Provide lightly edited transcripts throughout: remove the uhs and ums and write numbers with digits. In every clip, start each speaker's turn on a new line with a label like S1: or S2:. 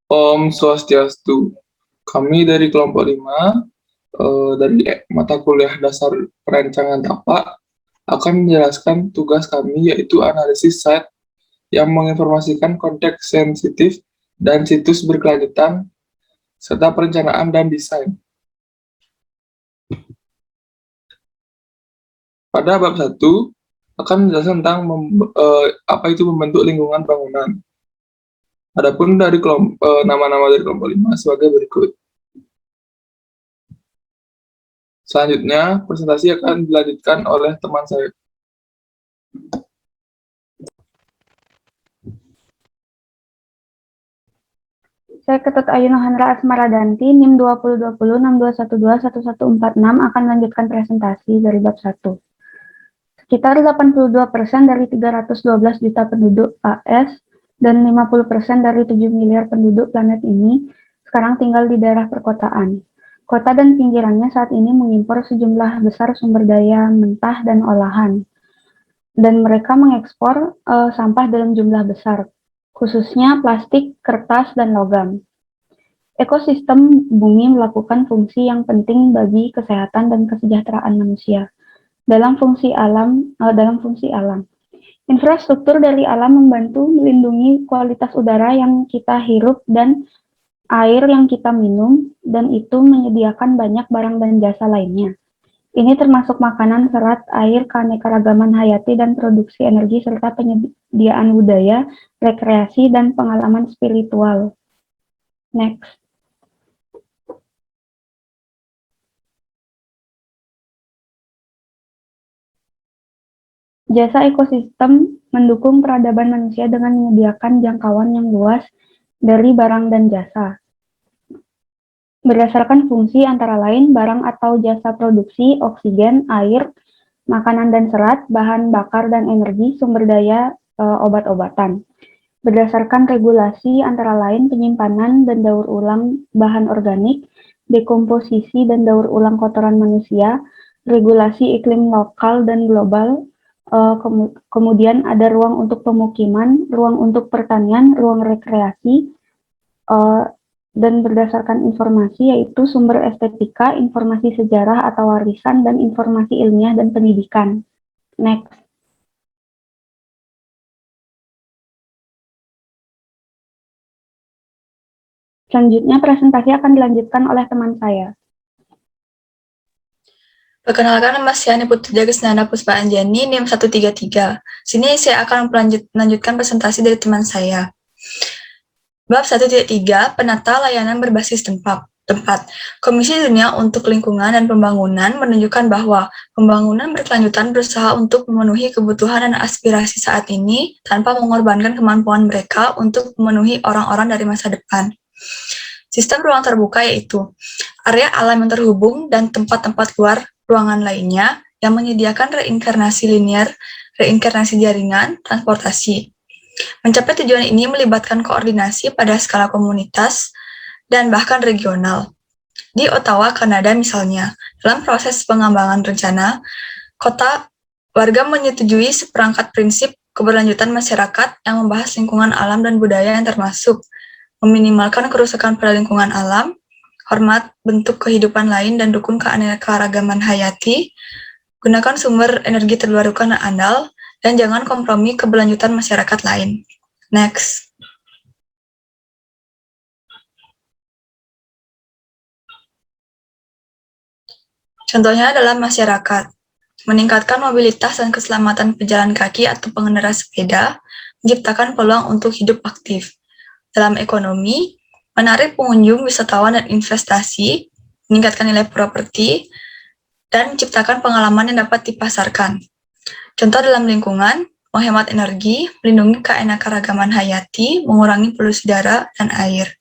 S1: Om Swastiastu. Kami dari kelompok 5, dari mata kuliah dasar perancangan tapak, akan menjelaskan tugas kami yaitu analisis site yang menginformasikan konteks sensitif dan situs berkelanjutan, serta perencanaan dan desain. Pada bab 1, akan menjelaskan tentang apa itu membentuk lingkungan bangunan. Adapun dari nama-nama dari kelompok 5 sebagai berikut. Selanjutnya, presentasi akan dilanjutkan oleh teman saya.
S2: Saya Ketut Ayu Nohandra Asmaradanti, NIM 202062121146 akan melanjutkan presentasi dari bab 1. Sekitar 82% dari 312 juta penduduk AS dan 50% dari 7 miliar penduduk planet ini sekarang tinggal di daerah perkotaan. Kota dan pinggirannya saat ini mengimpor sejumlah besar sumber daya mentah dan olahan, dan mereka mengekspor sampah dalam jumlah besar, khususnya plastik, kertas, dan logam. Ekosistem bumi melakukan fungsi yang penting bagi kesehatan dan kesejahteraan manusia. Dalam fungsi alam, infrastruktur dari alam membantu melindungi kualitas udara yang kita hirup dan air yang kita minum, dan itu menyediakan banyak barang dan jasa lainnya. Ini termasuk makanan, serat, air, keanekaragaman hayati, dan produksi energi, serta penyediaan budaya, rekreasi, dan pengalaman spiritual. Next. Jasa ekosistem mendukung peradaban manusia dengan menyediakan jangkauan yang luas dari barang dan jasa. Berdasarkan fungsi antara lain barang atau jasa produksi, oksigen, air, makanan dan serat, bahan bakar dan energi, sumber daya, obat-obatan. Berdasarkan regulasi antara lain penyimpanan dan daur ulang bahan organik, dekomposisi dan daur ulang kotoran manusia, regulasi iklim lokal dan global, kemudian ada ruang untuk pemukiman, ruang untuk pertanian, ruang rekreasi, dan berdasarkan informasi yaitu sumber estetika, informasi sejarah atau warisan, dan informasi ilmiah dan pendidikan. Next. Selanjutnya presentasi akan dilanjutkan oleh teman saya.
S3: Perkenalkan, nama saya Yani Putri Jagasnanda Puspa Anjani, NIM 133. Sini saya akan melanjutkan presentasi dari teman saya. Bab 1.3, penata layanan berbasis tempat. Komisi Dunia untuk Lingkungan dan Pembangunan menunjukkan bahwa pembangunan berkelanjutan berusaha untuk memenuhi kebutuhan dan aspirasi saat ini tanpa mengorbankan kemampuan mereka untuk memenuhi orang-orang dari masa depan. Sistem ruang terbuka yaitu area alam yang terhubung dan tempat-tempat luar ruangan lainnya yang menyediakan reinkarnasi linear, reinkarnasi jaringan, transportasi. Mencapai tujuan ini melibatkan koordinasi pada skala komunitas dan bahkan regional. Di Ottawa, Kanada misalnya, dalam proses pengembangan rencana, warga menyetujui seperangkat prinsip keberlanjutan masyarakat yang membahas lingkungan alam dan budaya yang termasuk meminimalkan kerusakan pada lingkungan alam, hormat bentuk kehidupan lain dan dukung keanekaragaman hayati, gunakan sumber energi terbarukan dan andal, dan jangan kompromi keberlanjutan masyarakat lain. Next. Contohnya adalah masyarakat. Meningkatkan mobilitas dan keselamatan pejalan kaki atau pengendara sepeda, menciptakan peluang untuk hidup aktif. Dalam ekonomi, menarik pengunjung, wisatawan, dan investasi, meningkatkan nilai properti, dan menciptakan pengalaman yang dapat dipasarkan. Contoh dalam lingkungan, menghemat energi, melindungi keanekaragaman hayati, mengurangi polusi udara dan air.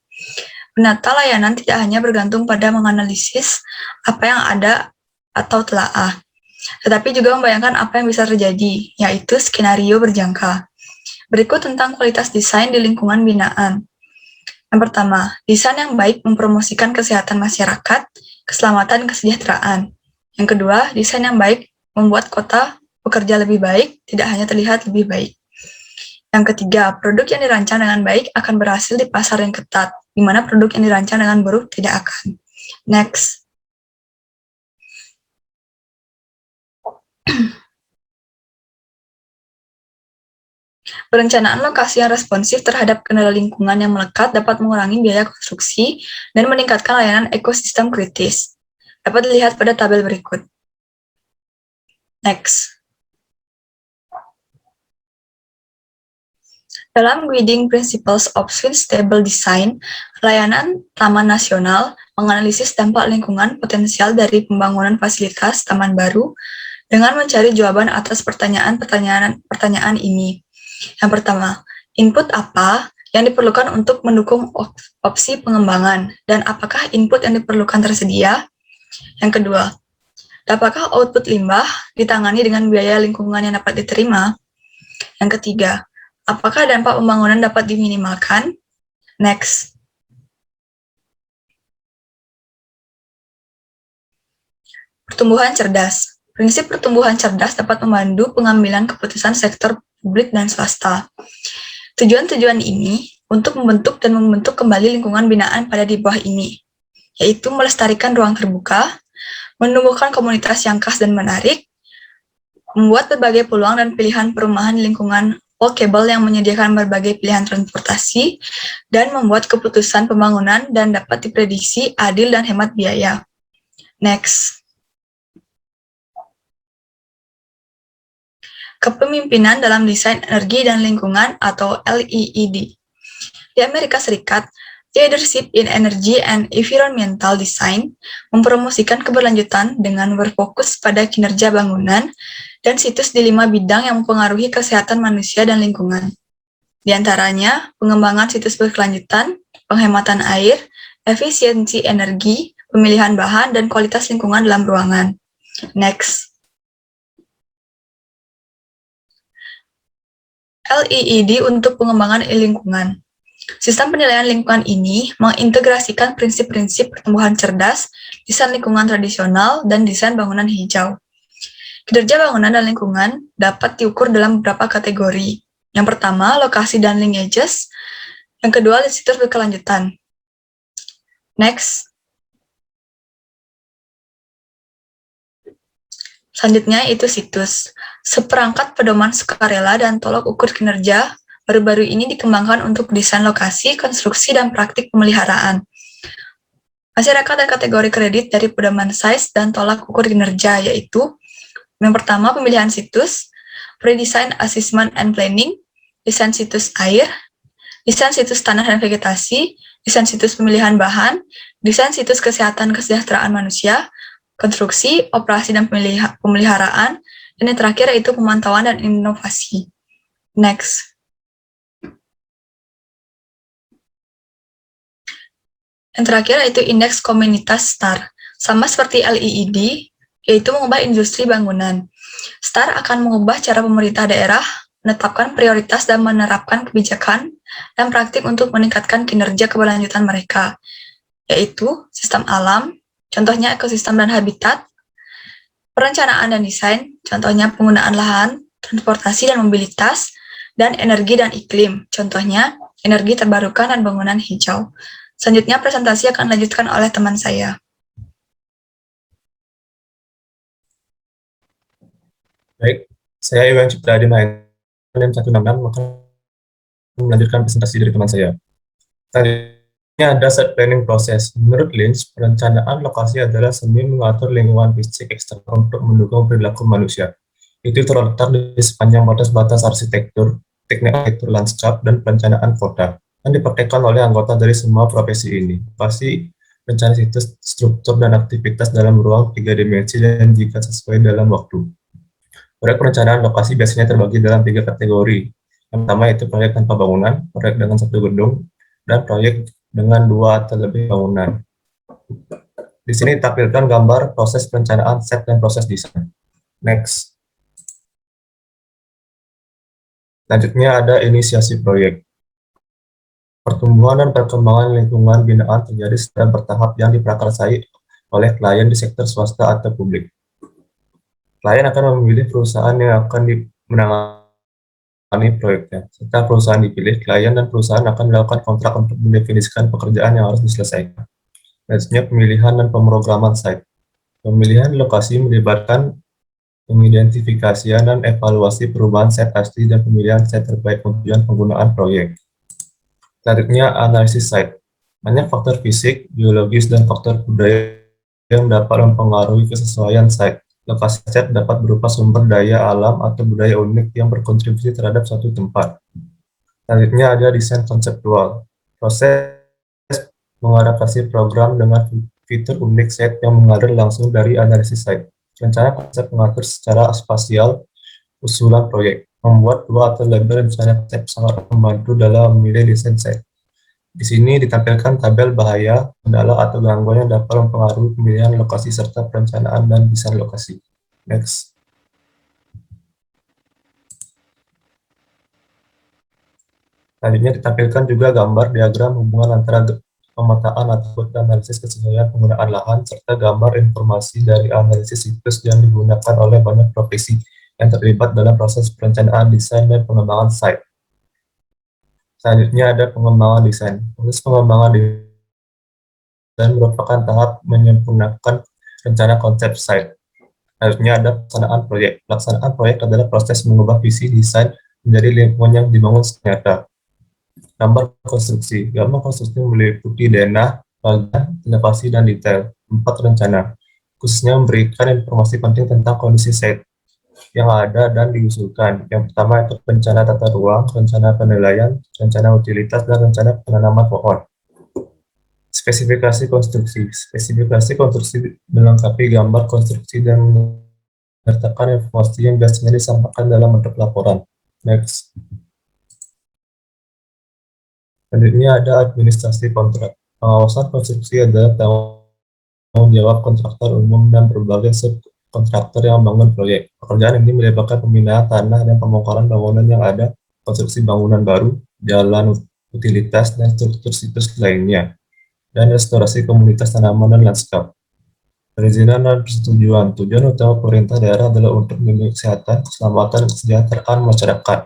S3: Penata layanan tidak hanya bergantung pada menganalisis apa yang ada atau telaah, tetapi juga membayangkan apa yang bisa terjadi, yaitu skenario berjangka. Berikut tentang kualitas desain di lingkungan binaan. Yang pertama, desain yang baik mempromosikan kesehatan masyarakat, keselamatan, dan kesejahteraan. Yang kedua, desain yang baik membuat kota bekerja lebih baik, tidak hanya terlihat lebih baik. Yang ketiga, produk yang dirancang dengan baik akan berhasil di pasar yang ketat, di mana produk yang dirancang dengan buruk tidak akan. Next. Perencanaan lokasi yang responsif terhadap kendala lingkungan yang melekat dapat mengurangi biaya konstruksi dan meningkatkan layanan ekosistem kritis. Dapat dilihat pada tabel berikut. Next. Dalam Guiding Principles of Sustainable Design, layanan Taman Nasional menganalisis dampak lingkungan potensial dari pembangunan fasilitas taman baru dengan mencari jawaban atas pertanyaan ini. Yang pertama, input apa yang diperlukan untuk mendukung opsi pengembangan, dan apakah input yang diperlukan tersedia? Yang kedua, dapatkah output limbah ditangani dengan biaya lingkungan yang dapat diterima? Yang ketiga, apakah dampak pembangunan dapat diminimalkan? Next. Pertumbuhan cerdas. Prinsip pertumbuhan cerdas dapat membantu pengambilan keputusan sektor publik dan swasta. Tujuan-tujuan ini untuk membentuk kembali lingkungan binaan pada di bawah ini, yaitu melestarikan ruang terbuka, menumbuhkan komunitas yang khas dan menarik, membuat berbagai peluang dan pilihan perumahan lingkungan walkable yang menyediakan berbagai pilihan transportasi, dan membuat keputusan pembangunan dan dapat diprediksi adil dan hemat biaya. Next. Kepemimpinan dalam Desain Energi dan Lingkungan atau LEED. Di Amerika Serikat, Leadership in Energy and Environmental Design mempromosikan keberlanjutan dengan berfokus pada kinerja bangunan dan situs di 5 bidang yang mempengaruhi kesehatan manusia dan lingkungan. Di antaranya, pengembangan situs berkelanjutan, penghematan air, efisiensi energi, pemilihan bahan, dan kualitas lingkungan dalam ruangan. Next. LEED untuk pengembangan lingkungan. Sistem penilaian lingkungan ini mengintegrasikan prinsip-prinsip pertumbuhan cerdas, desain lingkungan tradisional, dan desain bangunan hijau. Kinerja bangunan dan lingkungan dapat diukur dalam beberapa kategori. Yang pertama, lokasi dan linkages. Yang kedua, situs berkelanjutan. Next. Selanjutnya itu situs. Seperangkat pedoman sukarela dan tolok ukur kinerja baru-baru ini dikembangkan untuk desain lokasi, konstruksi, dan praktik pemeliharaan. Masyarakat dan kategori kredit dari pedoman size dan tolak ukur kinerja yaitu yang pertama, pemilihan situs, pre-design assessment and planning, desain situs air, desain situs tanah dan vegetasi, desain situs pemilihan bahan, desain situs kesehatan kesejahteraan manusia, konstruksi, operasi, dan pemeliharaan, dan yang terakhir yaitu pemantauan dan inovasi. Next. Yang terakhir yaitu indeks komunitas STAR. Sama seperti LEED, yaitu mengubah industri bangunan. STAR akan mengubah cara pemerintah daerah, menetapkan prioritas dan menerapkan kebijakan dan praktik untuk meningkatkan kinerja keberlanjutan mereka, yaitu sistem alam, contohnya ekosistem dan habitat, perencanaan dan desain, contohnya penggunaan lahan, transportasi dan mobilitas, dan energi dan iklim, contohnya energi terbarukan dan bangunan hijau. Selanjutnya presentasi akan dilanjutkan oleh teman saya.
S4: Baik, saya Iwan Cipta Adi Mahendra, NIM 166, akan melanjutkan presentasi dari teman saya. Selanjutnya ada site planning proses. Menurut Lynch, perencanaan lokasi adalah seni mengatur lingkungan fisik eksternal untuk mendukung perilaku manusia. Itu terletak di sepanjang batas-batas arsitektur, teknik arsitektur landskap, dan perencanaan kota, dan dipraktikkan oleh anggota dari semua profesi ini. Pasti rencana situs, struktur, dan aktivitas dalam ruang 3 dimensi dan jika sesuai dalam waktu. Proyek perencanaan lokasi biasanya terbagi dalam 3 kategori. Yang pertama itu proyek tanpa bangunan, proyek dengan 1 gedung, dan proyek dengan 2 atau lebih bangunan. Di sini ditampilkan gambar proses perencanaan set dan proses desain. Next. Selanjutnya ada inisiasi proyek. Pertumbuhan dan perkembangan lingkungan binaan terjadi secara bertahap yang diprakarsai oleh klien di sektor swasta atau publik. Klien akan memilih perusahaan yang akan menangani proyeknya. Setelah perusahaan dipilih, klien dan perusahaan akan melakukan kontrak untuk mendefinisikan pekerjaan yang harus diselesaikan. Selanjutnya, pemilihan dan pemrograman site. Pemilihan lokasi melibatkan pengidentifikasian dan evaluasi perubahan site asli dan pemilihan site terbaik untuk tujuan penggunaan proyek. Selanjutnya, analisis site. Banyak faktor fisik, biologis, dan faktor budaya yang dapat mempengaruhi kesesuaian site. Lokasi site dapat berupa sumber daya alam atau budaya unik yang berkontribusi terhadap suatu tempat. Selanjutnya ada desain konseptual. Proses mengadaptasi program dengan fitur unik site yang mengalir langsung dari analisis site. Rencana konsep mengatur secara spasial usulan proyek. Membuat dua atau lebih rencana konsep sangat membantu dalam memilih desain site. Di sini ditampilkan tabel bahaya, kendala, atau gangguan yang dapat mempengaruhi pemilihan lokasi serta perencanaan dan desain lokasi. Next. Selanjutnya ditampilkan juga gambar diagram hubungan antara pemetaan atau analisis kesesuaian penggunaan lahan, serta gambar informasi dari analisis situs yang digunakan oleh banyak profesi yang terlibat dalam proses perencanaan, desain, dan pengembangan site. Selanjutnya ada pengembangan desain. Proses pengembangan desain merupakan tahap menyempurnakan rencana konsep site. Selanjutnya ada pelaksanaan proyek. Pelaksanaan proyek adalah proses mengubah visi desain menjadi lingkungan yang dibangun senyata. Gambar konstruksi. Gambar konstruksi meliputi denah, bagian, elevasi, dan detail. 4 rencana. Khususnya memberikan informasi penting tentang kondisi site yang ada dan diusulkan. Yang pertama itu rencana tata ruang, rencana penilaian, rencana utilitas, dan rencana penanaman pohon. Spesifikasi konstruksi. Spesifikasi konstruksi melengkapi gambar konstruksi dan menyertakan informasi yang biasanya disampaikan dalam bentuk laporan. Next. Selanjutnya ada administrasi kontrak. Pengawasan konstruksi adalah tanggung jawab kontraktor umum dan berbagai subkontraktor yang membangun proyek. Pekerjaan ini melibatkan pembinaan tanah dan pembongkaran bangunan yang ada, konstruksi bangunan baru, jalan, utilitas, dan struktur situs lainnya, dan restorasi komunitas tanaman dan lanskap. Perizinan dan persetujuan. Tujuan utama pemerintah daerah adalah untuk melindungi kesehatan, keselamatan, dan kesejahteraan masyarakat.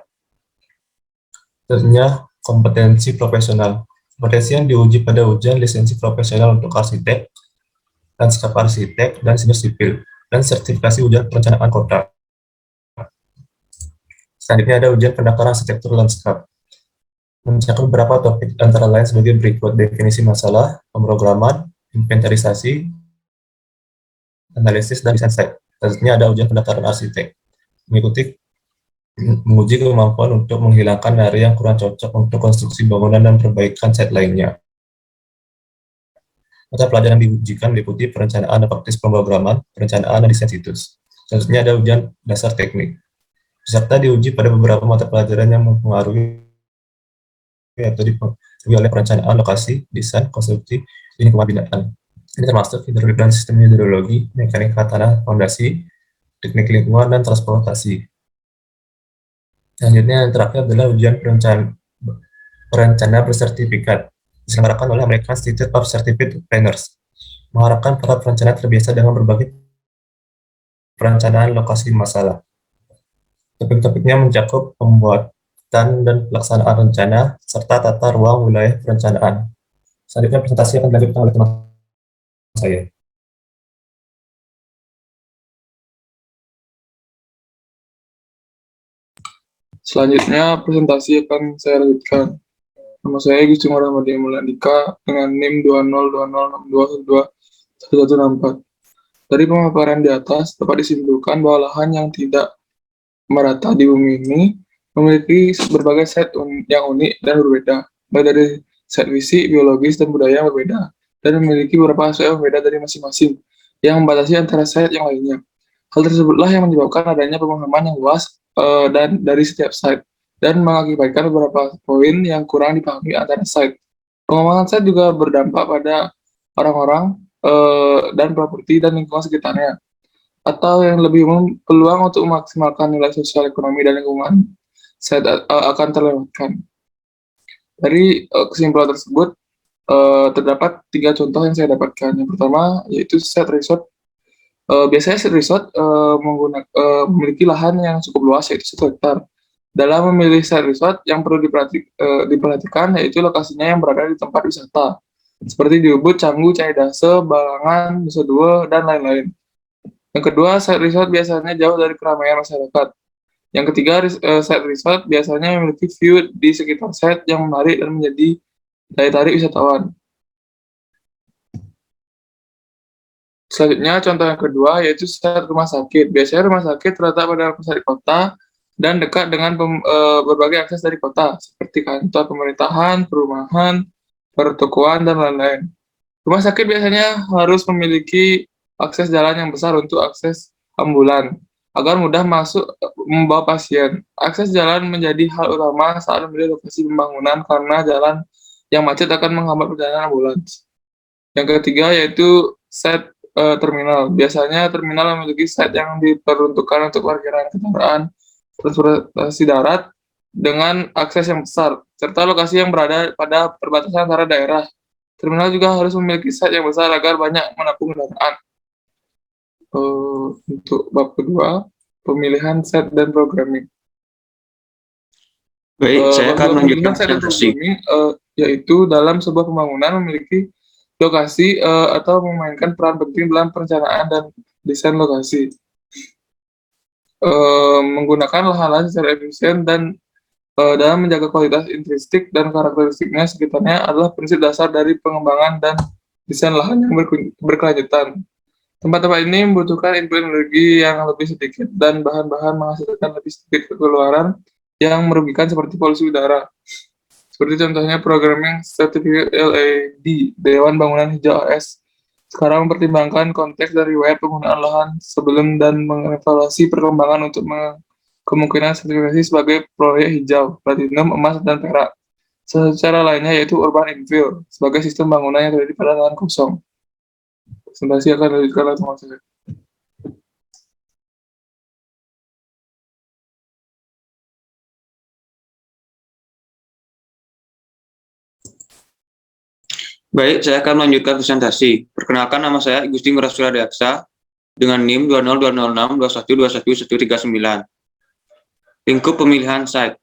S4: Selanjutnya, kompetensi profesional. Kompetensi yang diuji pada ujian lisensi profesional untuk arsitek, lanskap arsitek, dan insinyur sipil, dan sertifikasi ujian perencanaan kota. Selanjutnya ada ujian pendaftaran arsitektur lanskap. Mencakup beberapa topik antara lain sebagai berikut: definisi masalah, pemrograman, inventarisasi, analisis, dan desain site. Selanjutnya ada ujian pendaftaran arsitek. Menguji kemampuan untuk menghilangkan area yang kurang cocok untuk konstruksi bangunan dan perbaikan site lainnya. Mata pelajaran diujikan meliputi perencanaan dan praktis pemrograman, perencanaan dan desain situs. Selanjutnya ada ujian dasar teknik. Peserta diuji pada beberapa mata pelajaran yang mempengaruhi atau dipengaruhi oleh perencanaan lokasi, desain, konstruksi, dan lingkungan binaan. Ini termasuk hidrolik dan sistem hidrologi, mekanika tanah, fondasi, teknik lingkungan, dan transportasi. Selanjutnya yang terakhir adalah ujian perencana bersertifikat, diselenggarakan oleh American Institute of Certified Planners. Mengharapkan para perencana terbiasa dengan berbagai perencanaan lokasi masalah. Topik-topiknya mencakup pembuatan dan pelaksanaan rencana, serta tata ruang wilayah perencanaan. Selanjutnya presentasi akan dilanjutkan oleh teman saya.
S1: Selanjutnya, presentasi akan saya lanjutkan. Nama saya Gusti Rahmadi Mulandika dengan NIM 2062621164. Dari pemaparan di atas, dapat disimpulkan bahwa lahan yang tidak merata di bumi ini memiliki berbagai set yang unik dan berbeda, baik dari set fisik, biologis, dan budaya yang berbeda, dan memiliki beberapa aspek yang berbeda dari masing-masing, yang membatasi antara set yang lainnya. Hal tersebutlah yang menyebabkan adanya pemahaman yang luas dan dari setiap site, dan mengakibatkan beberapa poin yang kurang dipahami antara site. Pengembangan site juga berdampak pada orang-orang dan properti dan lingkungan sekitarnya, atau yang lebih umum, peluang untuk memaksimalkan nilai sosial, ekonomi, dan lingkungan site akan terlewatkan. Dari kesimpulan tersebut, terdapat 3 contoh yang saya dapatkan. Yang pertama yaitu set resort. Biasanya set resort memiliki lahan yang cukup luas, yaitu 1 hektar. Dalam memilih site resort yang perlu diperhatikan yaitu lokasinya yang berada di tempat wisata, seperti di Ubud, Canggu, Caidase, Balangan, Nusa Dua, dan lain-lain. Yang kedua, site resort biasanya jauh dari keramaian masyarakat. Yang ketiga, site resort biasanya memiliki view di sekitar site yang menarik dan menjadi daya tarik wisatawan. Selanjutnya, contoh yang kedua yaitu site rumah sakit. Biasanya rumah sakit terletak pada pusat kota dan dekat dengan berbagai akses dari kota, seperti kantor pemerintahan, perumahan, pertokoan, dan lain-lain. Rumah sakit biasanya harus memiliki akses jalan yang besar untuk akses ambulan, agar mudah masuk membawa pasien. Akses jalan menjadi hal utama saat memilih lokasi pembangunan karena jalan yang macet akan menghambat perjalanan ambulans. Yang ketiga yaitu site terminal. Biasanya terminal memiliki site yang diperuntukkan untuk parkiran kendaraan transportasi darat dengan akses yang besar, serta lokasi yang berada pada perbatasan antara daerah. Terminal juga harus memiliki site yang besar agar banyak menampung kendaraan. Untuk bab kedua, pemilihan site dan programming.
S5: Baik, saya akan melanjutkan
S1: Pemilihan site dan
S5: presentasi.
S1: programming yaitu dalam sebuah pembangunan memiliki lokasi atau memainkan peran penting dalam perencanaan dan desain lokasi. Menggunakan lahan-lahan secara efisien dan dalam menjaga kualitas intrinsik dan karakteristiknya sekitarnya adalah prinsip dasar dari pengembangan dan desain lahan yang berkelanjutan. Tempat-tempat ini membutuhkan input energi yang lebih sedikit dan bahan-bahan menghasilkan lebih sedikit pengeluaran yang merugikan seperti polusi udara. Seperti contohnya Programming Certificate LAD, Dewan Bangunan Hijau AS. Sekarang mempertimbangkan konteks dan riwayat penggunaan lahan sebelum dan mengevaluasi perkembangan untuk kemungkinan sertifikasi sebagai proyek hijau, platinum, emas, dan perak. Secara lainnya yaitu urban infill, sebagai sistem bangunan yang terjadi pada lahan kosong. Presentasi akan dilanjutkan oleh teman saya.
S5: Baik, saya akan melanjutkan presentasi. Perkenalkan, nama saya Gusti Ngurah Suradaksa dengan NIM 2020621211139. Lingkup pemilihan site.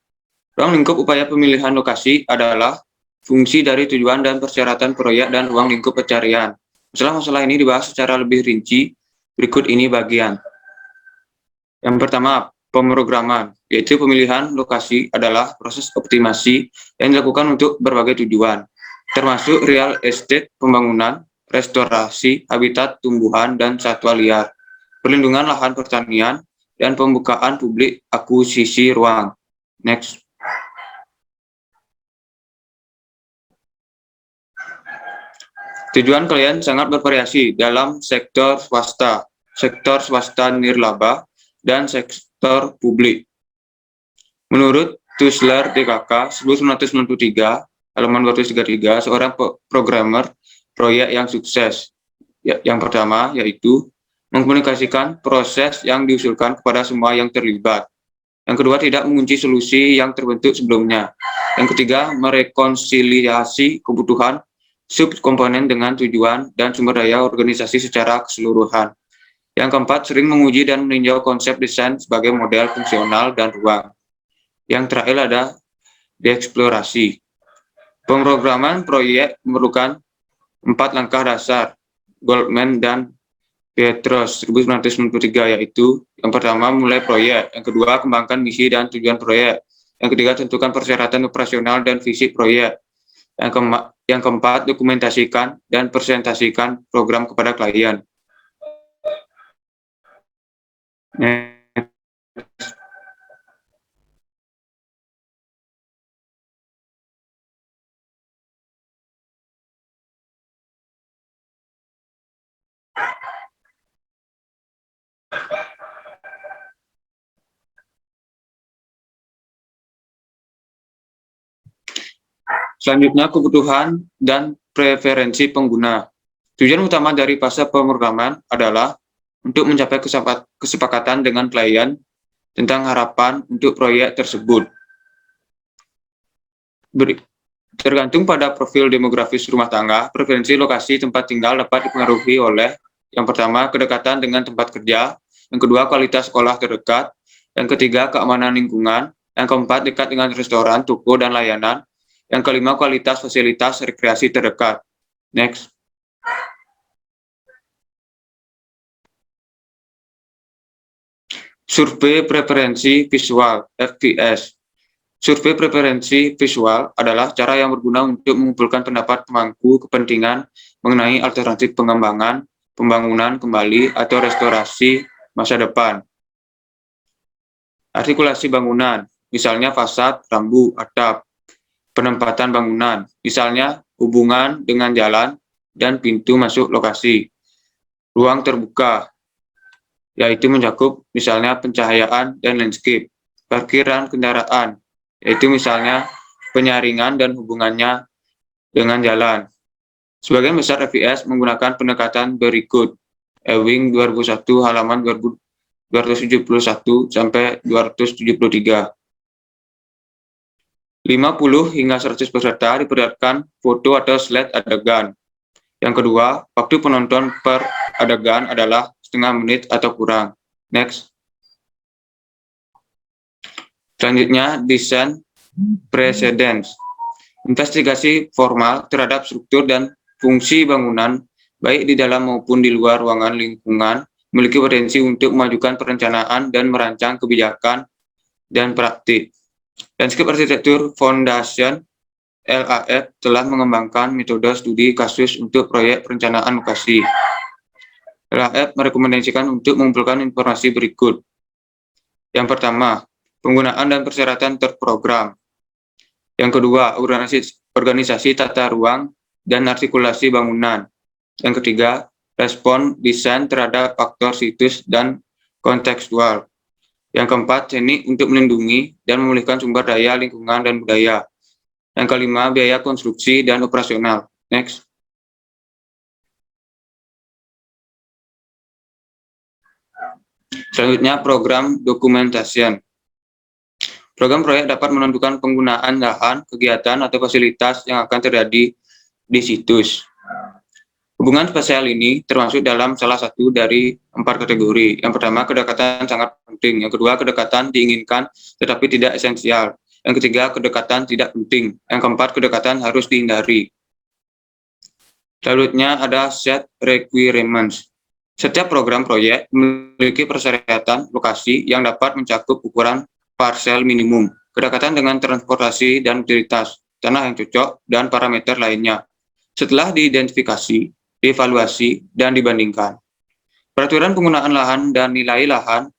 S5: Ruang lingkup upaya pemilihan lokasi adalah fungsi dari tujuan dan persyaratan proyek dan ruang lingkup pencarian. Masalah-masalah ini dibahas secara lebih rinci. Berikut ini bagian. Yang pertama, pemrograman, yaitu pemilihan lokasi adalah proses optimasi yang dilakukan untuk berbagai tujuan, termasuk real estate, pembangunan, restorasi, habitat tumbuhan dan satwa liar, perlindungan lahan pertanian, dan pembukaan publik akuisisi ruang. Next. Tujuan klien sangat bervariasi dalam sektor swasta nirlaba, dan sektor publik. Menurut Tusler DKK 1993, halaman 233, seorang programmer proyek yang sukses. Yang pertama yaitu mengkomunikasikan proses yang diusulkan kepada semua yang terlibat. Yang kedua, tidak mengunci solusi yang terbentuk sebelumnya. Yang ketiga, merekonsiliasi kebutuhan subkomponen dengan tujuan dan sumber daya organisasi secara keseluruhan. Yang keempat, sering menguji dan meninjau konsep desain sebagai model fungsional dan ruang. Yang terakhir ada dieksplorasi. Pemrograman proyek memerlukan 4 langkah dasar, Goldman dan Petros 1993, yaitu yang pertama, mulai proyek. Yang kedua, kembangkan misi dan tujuan proyek. Yang ketiga, tentukan persyaratan operasional dan visi proyek. Yang keempat, dokumentasikan dan presentasikan program kepada klien. Selanjutnya, kebutuhan dan preferensi pengguna. Tujuan utama dari fase pemrograman adalah untuk mencapai kesepakatan dengan klien tentang harapan untuk proyek tersebut. Tergantung pada profil demografis rumah tangga, preferensi lokasi tempat tinggal dapat dipengaruhi oleh yang pertama, kedekatan dengan tempat kerja, yang kedua, kualitas sekolah terdekat, yang ketiga, keamanan lingkungan, Yang keempat, dekat dengan restoran, toko, dan layanan. Yang kelima, kualitas fasilitas rekreasi terdekat. Next. Survei preferensi visual (FPS). Survei preferensi visual adalah cara yang berguna untuk mengumpulkan pendapat pemangku kepentingan mengenai alternatif pengembangan, pembangunan kembali, atau restorasi masa depan. Artikulasi bangunan, misalnya fasad, rambu, atap. Penempatan bangunan, misalnya hubungan dengan jalan dan pintu masuk lokasi. Ruang terbuka, yaitu mencakup misalnya pencahayaan dan landscape. Parkiran kendaraan, yaitu misalnya penyaringan dan hubungannya dengan jalan. Sebagian besar FPS menggunakan pendekatan berikut. Ewing 2001 halaman 271 sampai 273. 50 hingga 100 peserta diperlihatkan foto atau slide adegan. Yang kedua, waktu penonton per adegan adalah setengah menit atau kurang. Next. Selanjutnya, desain precedence. Investigasi formal terhadap struktur dan fungsi bangunan, baik di dalam maupun di luar ruangan lingkungan, memiliki potensi untuk memajukan perencanaan dan merancang kebijakan dan praktik. Landscape Architecture Foundation (LAF) telah mengembangkan metode studi kasus untuk proyek perencanaan lokasi. LAF merekomendasikan untuk mengumpulkan informasi berikut. Yang pertama, penggunaan dan persyaratan terprogram. Yang kedua, organisasi tata ruang dan artikulasi bangunan. Yang ketiga, respon desain terhadap faktor situs dan kontekstual. Yang keempat, teknik untuk melindungi dan memulihkan sumber daya lingkungan dan budaya. Yang kelima, biaya konstruksi dan operasional. Next. Selanjutnya, program documentation. Program proyek dapat menentukan penggunaan lahan, kegiatan, atau fasilitas yang akan terjadi di situs. Hubungan spasial ini termasuk dalam salah satu dari 4 kategori. Yang pertama, kedekatan sangat penting. Yang kedua, kedekatan diinginkan tetapi tidak esensial. Yang ketiga, kedekatan tidak penting. Yang keempat, kedekatan harus dihindari. Selanjutnya ada set requirements. Setiap program proyek memiliki persyaratan lokasi yang dapat mencakup ukuran parsel minimum, kedekatan dengan transportasi dan utilitas, tanah yang cocok, dan parameter lainnya. Setelah diidentifikasi, dievaluasi, dan dibandingkan. Peraturan penggunaan lahan dan nilai lahan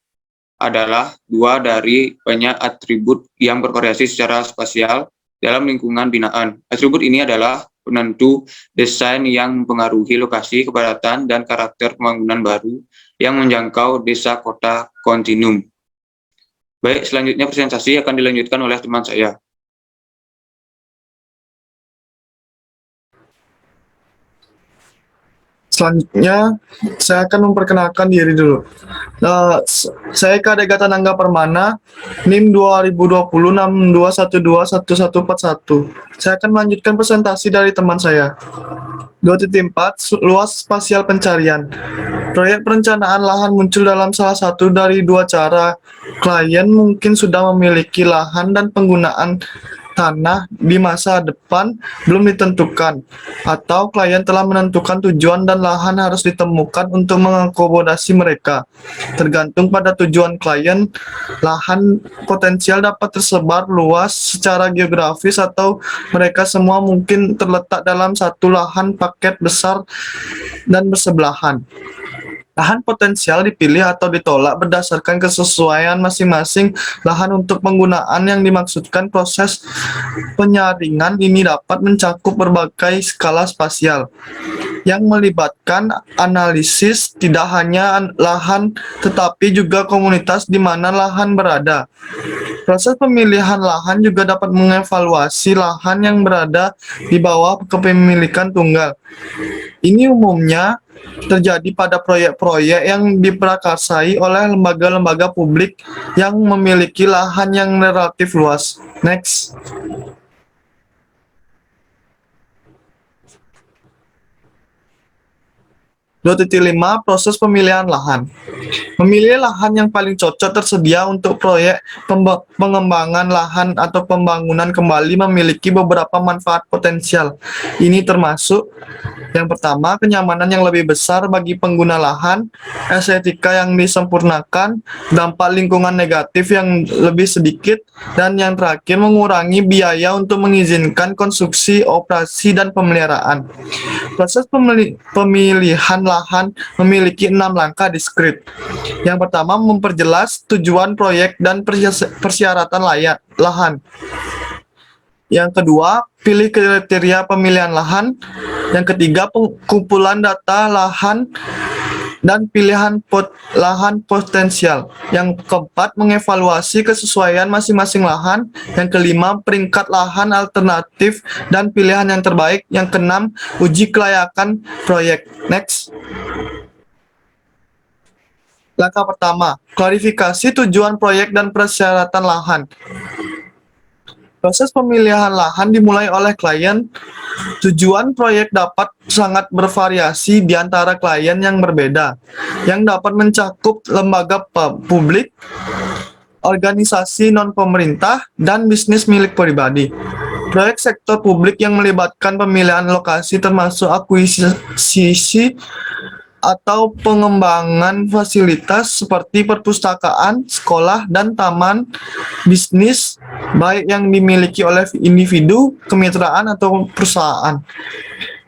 S5: adalah dua dari banyak atribut yang bervariasi secara spasial dalam lingkungan binaan. Atribut ini adalah penentu desain yang mempengaruhi lokasi, kepadatan, dan karakter pembangunan baru yang menjangkau desa kota kontinum. Baik, selanjutnya presentasi akan dilanjutkan oleh teman saya.
S6: Selanjutnya, saya akan memperkenalkan diri dulu. Saya Kade Gatanangga Permana, NIM 202062121141. Saya akan melanjutkan presentasi dari teman saya. 2.4 Luas spasial pencarian. Proyek perencanaan lahan muncul dalam salah satu dari dua cara. Klien mungkin sudah memiliki lahan dan penggunaan tanah di masa depan belum ditentukan, atau klien telah menentukan tujuan dan lahan harus ditemukan untuk mengakomodasi mereka. Tergantung pada tujuan klien, lahan potensial dapat tersebar luas secara geografis atau mereka semua mungkin terletak dalam satu lahan paket besar dan bersebelahan. Lahan potensial dipilih atau ditolak berdasarkan kesesuaian masing-masing lahan untuk penggunaan yang dimaksudkan. Proses penyaringan ini dapat mencakup berbagai skala spasial yang melibatkan analisis tidak hanya lahan tetapi juga komunitas di mana lahan berada. Proses pemilihan lahan juga dapat mengevaluasi lahan yang berada di bawah kepemilikan tunggal. Ini umumnya terjadi pada proyek-proyek yang diprakarsai oleh lembaga-lembaga publik yang memiliki lahan yang relatif luas. Next. 2.5 Proses pemilihan lahan. Memilih lahan yang paling cocok tersedia untuk proyek pengembangan lahan atau pembangunan kembali memiliki beberapa manfaat potensial. Ini termasuk yang pertama, kenyamanan yang lebih besar bagi pengguna lahan, estetika yang disempurnakan, dampak lingkungan negatif yang lebih sedikit, dan yang terakhir mengurangi biaya untuk mengizinkan konstruksi, operasi, dan pemeliharaan. Proses pemilihan lahan memiliki 6 langkah diskrit. Yang pertama, memperjelas tujuan proyek dan persyaratan lahan. Yang kedua, pilih kriteria pemilihan lahan. Yang ketiga, kumpulan data lahan dan pilihan lahan potensial. Yang keempat, mengevaluasi kesesuaian masing-masing lahan. Yang kelima, peringkat lahan alternatif dan pilihan yang terbaik. Yang keenam, uji kelayakan proyek. Next. Langkah pertama, klarifikasi tujuan proyek dan persyaratan lahan. Proses pemilihan lahan dimulai oleh klien. Tujuan proyek dapat sangat bervariasi di antara klien yang berbeda, yang dapat mencakup lembaga publik, organisasi non-pemerintah, dan bisnis milik pribadi. Proyek sektor publik yang melibatkan pemilihan lokasi termasuk akuisisi atau pengembangan fasilitas seperti perpustakaan, sekolah, dan taman bisnis, baik yang dimiliki oleh individu, kemitraan, atau perusahaan.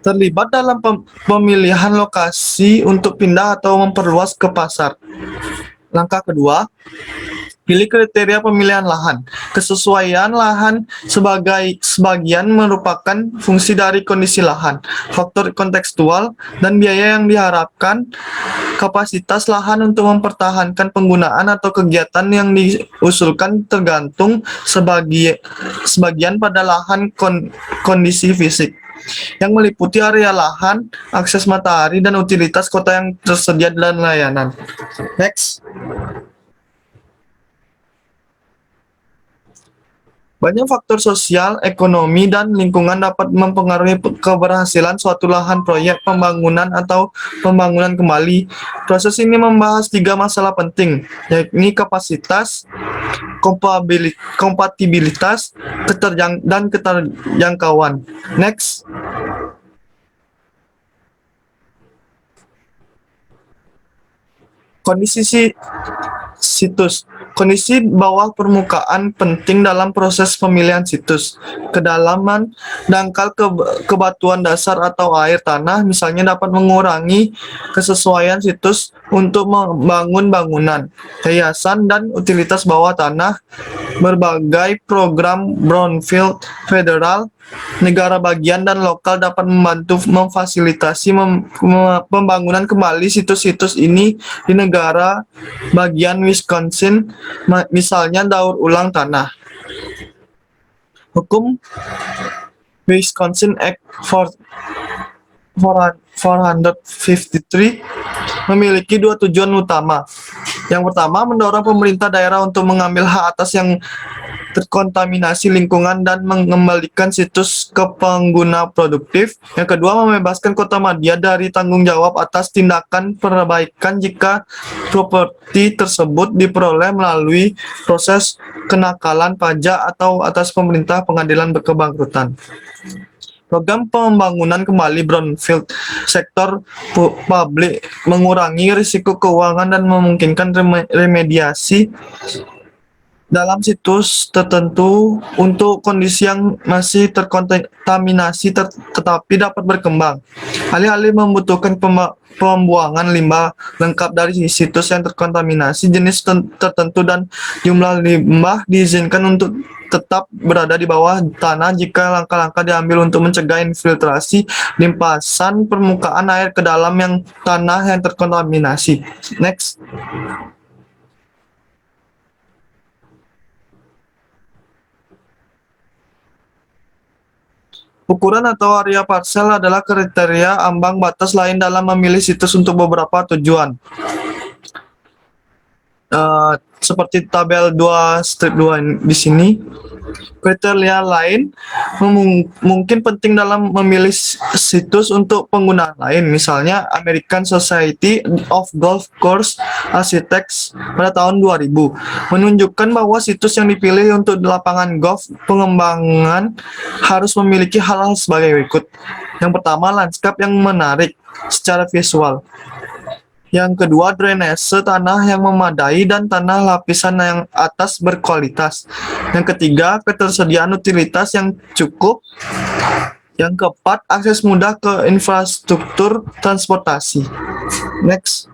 S6: Terlibat dalam pemilihan lokasi untuk pindah atau memperluas ke pasar. Langkah kedua, pilih kriteria pemilihan lahan. Kesesuaian lahan sebagian merupakan fungsi dari kondisi lahan, faktor kontekstual, dan biaya yang diharapkan. Kapasitas lahan untuk mempertahankan penggunaan atau kegiatan yang diusulkan tergantung sebagian pada lahan kondisi fisik, yang meliputi area lahan, akses matahari, dan utilitas kota yang tersedia dan layanan. Next. Banyak faktor sosial, ekonomi, dan lingkungan dapat mempengaruhi keberhasilan suatu lahan proyek pembangunan atau pembangunan kembali. Proses ini membahas 3 masalah penting, yakni kapasitas, kompatibilitas, dan keterjangkauan. Next. Kondisi situs. Kondisi bawah permukaan penting dalam proses pemilihan situs. Kedalaman dangkal kebatuan dasar atau air tanah misalnya dapat mengurangi kesesuaian situs untuk membangun bangunan, yayasan, dan utilitas bawah tanah. Berbagai program brownfield federal, negara bagian, dan lokal dapat membantu memfasilitasi pembangunan kembali situs-situs ini di negara bagian Wisconsin, misalnya daur ulang tanah. Hukum Wisconsin Act 453 memiliki 2 tujuan utama. Yang pertama, mendorong pemerintah daerah untuk mengambil hak atas yang terkontaminasi lingkungan dan mengembalikan situs ke pengguna produktif. Yang kedua, membebaskan Kota Madya dari tanggung jawab atas tindakan perbaikan jika properti tersebut diperoleh melalui proses kenakalan pajak atau atas pemerintah pengadilan kebangkrutan. Program pembangunan kembali brownfield sektor publik mengurangi risiko keuangan dan memungkinkan remediasi dalam situs tertentu untuk kondisi yang masih terkontaminasi tetapi dapat berkembang. Alih-alih membutuhkan pembuangan limbah lengkap dari situs yang terkontaminasi, jenis tertentu dan jumlah limbah diizinkan untuk tetap berada di bawah tanah jika langkah-langkah diambil untuk mencegah infiltrasi limpasan permukaan air ke dalam tanah yang terkontaminasi. Next. Ukuran atau area parsel adalah kriteria ambang batas lain dalam memilih situs untuk beberapa tujuan. seperti tabel 2 strip 2 di sini. Kriteria lain mungkin penting dalam memilih situs untuk penggunaan lain, misalnya American Society of Golf Course Architects pada tahun 2000 menunjukkan bahwa situs yang dipilih untuk lapangan golf pengembangan harus memiliki hal-hal sebagai berikut. Yang pertama, lanskap yang menarik secara visual. Yang kedua, drainase tanah yang memadai dan tanah lapisan yang atas berkualitas. Yang ketiga, ketersediaan utilitas yang cukup. Yang keempat, akses mudah ke infrastruktur transportasi. Next.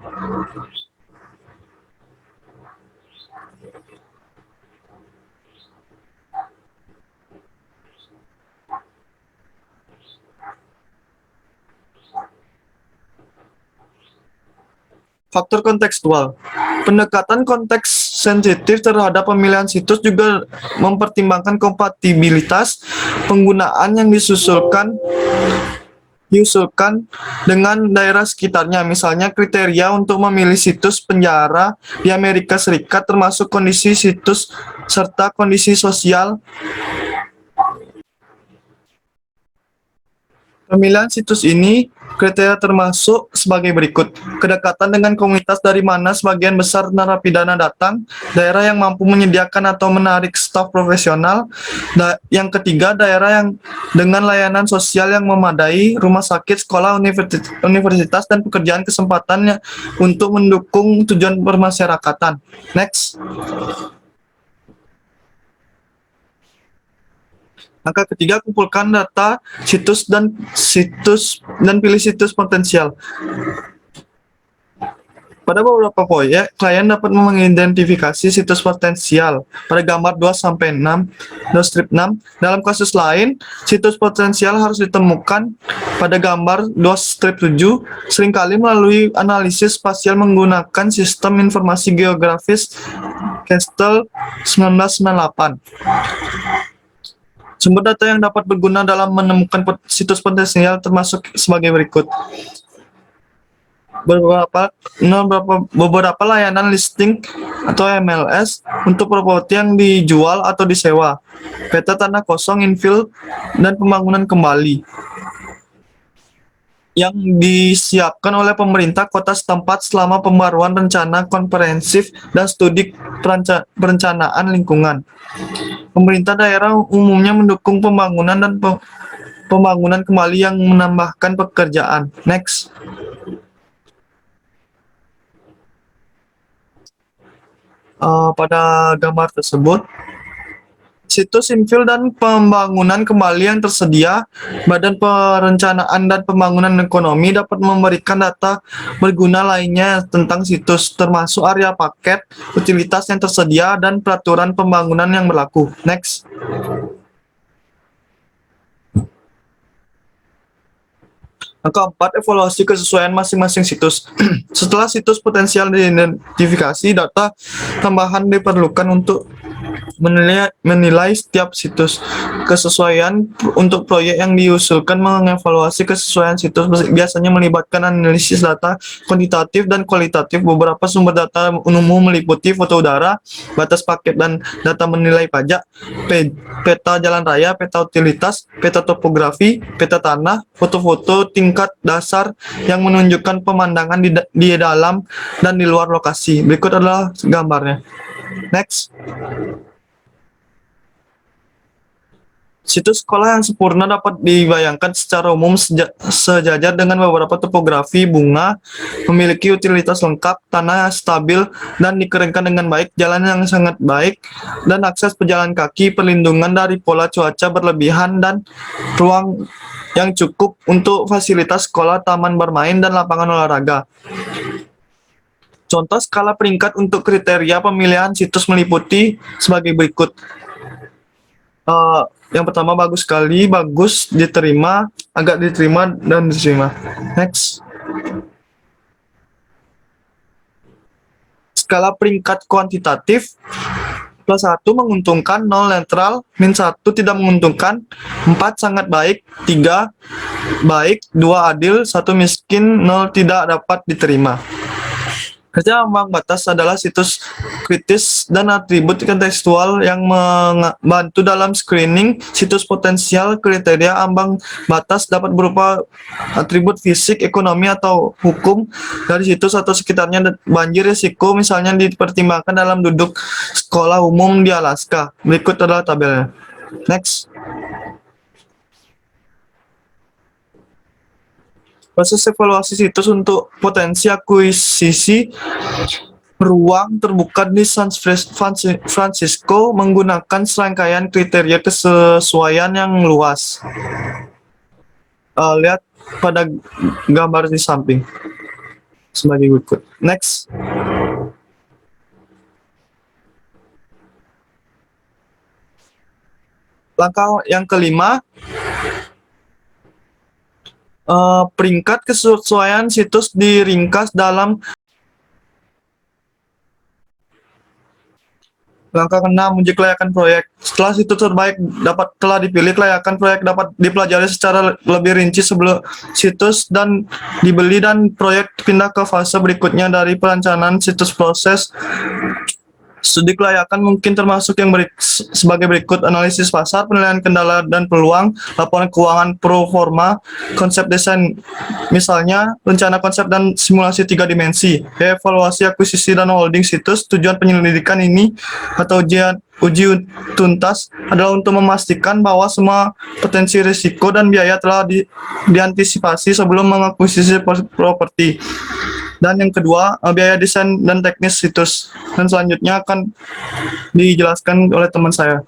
S6: Faktor kontekstual. Pendekatan konteks sensitif terhadap pemilihan situs juga mempertimbangkan kompatibilitas penggunaan yang diusulkan dengan daerah sekitarnya. Misalnya kriteria untuk memilih situs penjara di Amerika Serikat termasuk kondisi situs serta kondisi sosial. Pemilihan situs ini kriteria termasuk sebagai berikut. Kedekatan dengan komunitas dari mana sebagian besar narapidana datang, daerah yang mampu menyediakan atau menarik staf profesional. Yang ketiga, daerah yang dengan layanan sosial yang memadai, rumah sakit, sekolah, universitas, dan pekerjaan kesempatannya untuk mendukung tujuan permasyarakatan. Next. Angka ketiga, kumpulkan data situs dan pilih situs potensial. Pada beberapa proyek, klien dapat mengidentifikasi situs potensial pada gambar 2-6, strip 6. Dalam kasus lain, situs potensial harus ditemukan pada gambar 2 strip 7, seringkali melalui analisis spasial menggunakan sistem informasi geografis Castle 1998. Sumber data yang dapat berguna dalam menemukan situs potensial termasuk sebagai berikut. Beberapa layanan listing atau MLS untuk properti yang dijual atau disewa, peta tanah kosong, infill, dan pembangunan kembali yang disiapkan oleh pemerintah kota setempat selama pembaruan rencana komprehensif dan studi perencanaan lingkungan. Pemerintah daerah umumnya mendukung pembangunan dan pembangunan kembali yang menambahkan pekerjaan. Next. Pada gambar tersebut, situs infill dan pembangunan kembali yang tersedia, Badan Perencanaan dan Pembangunan Ekonomi dapat memberikan data berguna lainnya tentang situs, termasuk area paket, utilitas yang tersedia, dan peraturan pembangunan yang berlaku. Next. Yang keempat, evaluasi kesesuaian masing-masing situs. Setelah situs potensial diidentifikasi, data tambahan diperlukan untuk menilai setiap situs. Kesesuaian untuk proyek yang diusulkan. Mengevaluasi kesesuaian situs biasanya melibatkan analisis data kuantitatif dan kualitatif. Beberapa sumber data umum meliputi foto udara, batas paket dan data menilai pajak, peta jalan raya, peta utilitas, peta topografi, peta tanah, foto-foto tingkat dasar yang menunjukkan pemandangan di dalam dan di luar lokasi. Berikut adalah gambarnya. Next. Situs sekolah yang sempurna dapat dibayangkan secara umum sejajar dengan beberapa topografi bunga, memiliki utilitas lengkap, tanah stabil dan dikeringkan dengan baik, jalan yang sangat baik, dan akses pejalan kaki, perlindungan dari pola cuaca berlebihan, dan ruang yang cukup untuk fasilitas sekolah, taman bermain, dan lapangan olahraga. Contoh skala peringkat untuk kriteria pemilihan situs meliputi sebagai berikut. Yang pertama, bagus sekali, bagus, diterima, agak diterima, dan diterima. Next. Skala peringkat kuantitatif. Plus 1 menguntungkan, 0 netral, min 1 tidak menguntungkan, 4 sangat baik, 3 baik, 2 adil, 1 miskin, 0 tidak dapat diterima. Kerja ambang batas adalah situs kritis dan atribut kontekstual yang membantu dalam screening situs potensial. Kriteria ambang batas dapat berupa atribut fisik, ekonomi, atau hukum dari situs atau sekitarnya. Banjir risiko misalnya dipertimbangkan dalam duduk sekolah umum di Alaska. Berikut adalah tabelnya. Next. Proses evaluasi situs untuk potensi akuisisi ruang terbuka di San Francisco menggunakan serangkaian kriteria kesesuaian yang luas. Lihat pada gambar di samping sebagai berikut. Next. Langkah yang kelima, peringkat kesesuaian situs diringkas dalam. Langkah ke-6, uji kelayakan proyek. Setelah situs terbaik telah dipilih, kelayakan proyek dapat dipelajari secara lebih rinci sebelum situs dan dibeli dan proyek pindah ke fase berikutnya dari perencanaan situs. Proses studi kelayakan mungkin termasuk yang sebagai berikut: analisis pasar, penilaian kendala dan peluang, laporan keuangan pro forma, konsep desain, misalnya rencana konsep dan simulasi 3 dimensi, evaluasi akuisisi dan holding situs. Tujuan penyelidikan ini atau uji tuntas adalah untuk memastikan bahwa semua potensi risiko dan biaya telah diantisipasi sebelum mengakuisisi properti. Dan yang kedua, biaya desain dan teknis situs. Dan selanjutnya akan dijelaskan oleh teman saya.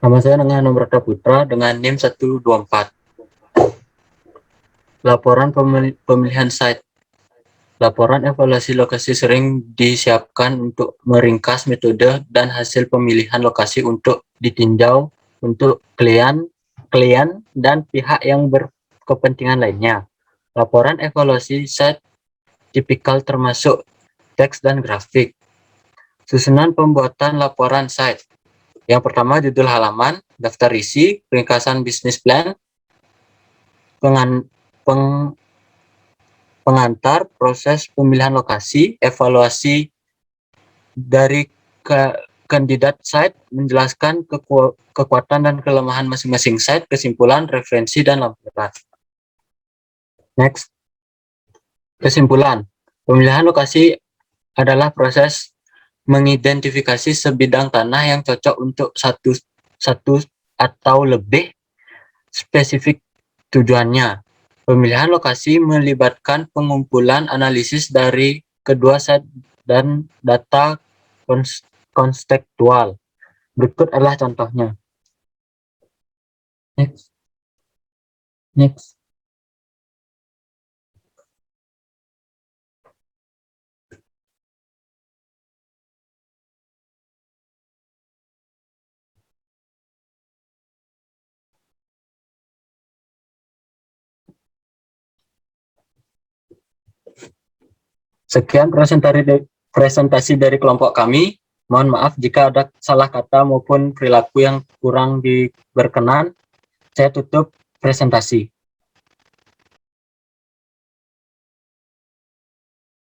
S7: Nama saya dengan nomor Putra dengan NIM 124. Laporan pemilihan site. Laporan evaluasi lokasi sering disiapkan untuk meringkas metode dan hasil pemilihan lokasi untuk ditinjau untuk klien dan pihak yang berkepentingan lainnya. Laporan evaluasi site tipikal termasuk teks dan grafik. Susunan pembuatan laporan site. Yang pertama, judul halaman, daftar isi, ringkasan bisnis plan, pengantar, proses pemilihan lokasi, evaluasi dari kandidat site, menjelaskan kekuatan dan kelemahan masing-masing site, kesimpulan, referensi, dan lampiran. Next. Kesimpulan. Pemilihan lokasi adalah proses mengidentifikasi sebidang tanah yang cocok untuk satu atau lebih spesifik tujuannya. Pemilihan lokasi melibatkan pengumpulan analisis dari kedua site dan data konstekstual. Berikut adalah contohnya. Next. Sekian presentasi dari kelompok kami. Mohon maaf jika ada salah kata maupun perilaku yang kurang berkenan. Saya tutup presentasi.